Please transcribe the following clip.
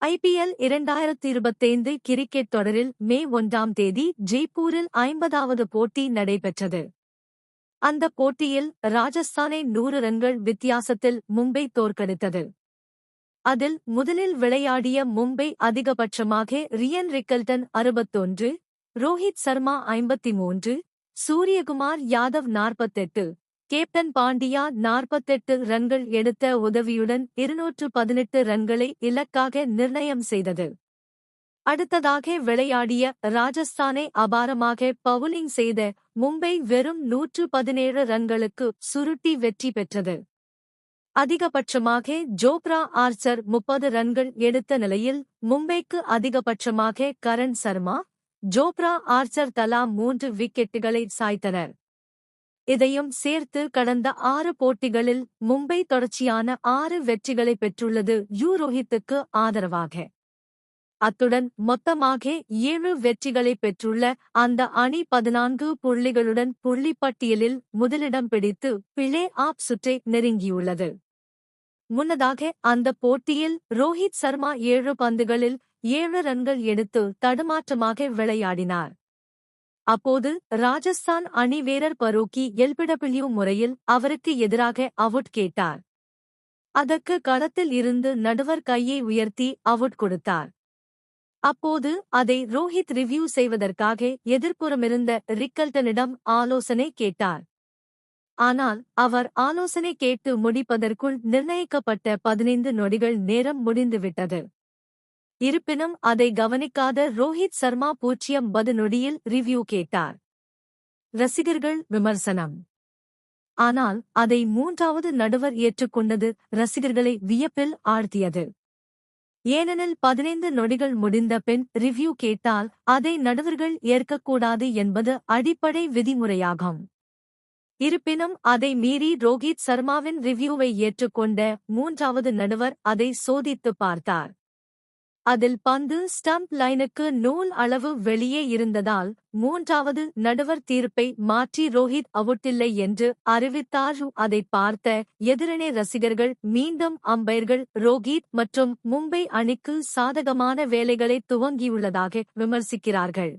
IPL 2025 cricket தொடரில் மே 1ஆம் தேதி ஜெய்ப்பூரில் 50வது போட்டி நடைபெற்றது. அந்த போட்டியில் ராஜஸ்தானை 100 ரன்கள் வித்தியாசத்தில் மும்பை தோற்கடித்தது. அதில் முதலில் விளையாடிய மும்பை அதிகபட்சமாக ரியன் ரிக்கல்டன் 61, ரோஹித் சர்மா 53, சூரியகுமார் யாதவ் 48, கேப்டன் பாண்டியா 48 ரன்கள் எடுத்த உதவியுடன் 218 ரன்களை இலக்காக நிர்ணயம் செய்தது. அடுத்ததாக விளையாடிய ராஜஸ்தானை அபாரமாக பவுலிங் செய்த மும்பை வெறும் 117 ரன்களுக்கு சுருட்டி வெற்றி பெற்றது. அதிகபட்சமாக ஜோப்ரா ஆர்ச்சர் 30 ரன்கள் எடுத்த நிலையில் மும்பைக்கு அதிகபட்சமாக கரண் சர்மா, ஜோப்ரா ஆர்ச்சர் தலா 3 விக்கெட்டுகளை சாய்த்தனர். இதையும் சேர்த்து கடந்த 6 போட்டிகளில் மும்பை தொடர்ச்சியான 6 வெற்றிகளை பெற்றுள்ளது ரோஹித்துக்கு ஆதரவாக. அத்துடன் மொத்தமாக 7 வெற்றிகளை பெற்றுள்ள அந்த அணி 14 புள்ளிகளுடன் புள்ளிப்பட்டியலில் முதலிடம் பிடித்து பிளே ஆஃப் சுற்றை நெருங்கியுள்ளது. முன்னதாக அந்த போட்டியில் ரோஹித் சர்மா 7 பந்துகளில் 7 ரன்கள் எடுத்து தடுமாற்றமாக விளையாடினார். அப்போது ராஜஸ்தான் அணி வீரர் பரூக்கி எல்பிடபிள்யூ முறையில் அவருக்கு எதிராக அவுட் கேட்டார். அதற்கு களத்தில் இருந்து நடுவர் கையை உயர்த்தி அவுட் கொடுத்தார். அப்போது அதை ரோஹித் ரிவ்யூ செய்வதற்காக எதிர்ப்புறமிருந்த ரிக்கல்டனிடம் ஆலோசனை கேட்டார். ஆனால் அவர் ஆலோசனை கேட்டு முடிப்பதற்குள் நிர்ணயிக்கப்பட்ட 15 நொடிகள் நேரம் முடிந்துவிட்டது. இருப்பினும் அதை கவனிக்காத ரோஹித் சர்மா 0 நொடியில் ரிவ்யூ கேட்டார். ரசிகர்கள் விமர்சனம். ஆனால் அதை 3வது நடுவர் ஏற்றுக்கொண்டது ரசிகர்களை வியப்பில் ஆழ்த்தியது. ஏனெனில் 15 நொடிகள் முடிந்த பின் ரிவ்யூ கேட்டால் அதை நடுவர்கள் ஏற்கக்கூடாது என்பது அடிப்படை விதிமுறையாகும். இருப்பினும் அதை மீறி ரோஹித் சர்மாவின் ரிவ்யூவை ஏற்றுக்கொண்ட 3வது நடுவர் அதை சோதித்துப் பார்த்தார். அதில் பந்து ஸ்டம்ப் லைனுக்கு நூல் அளவு வெளியே இருந்ததால் 3வது நடுவர் தீர்ப்பை மாற்றி ரோஹித் அவுட்டில்லை என்று அறிவித்தார். அதை பார்த்த எதிரணி ரசிகர்கள் மீண்டும் அம்பயர்கள் ரோஹித் மற்றும் மும்பை அணிக்கு சாதகமான வேலைகளை துவங்கியுள்ளதாக விமர்சிக்கிறார்கள்.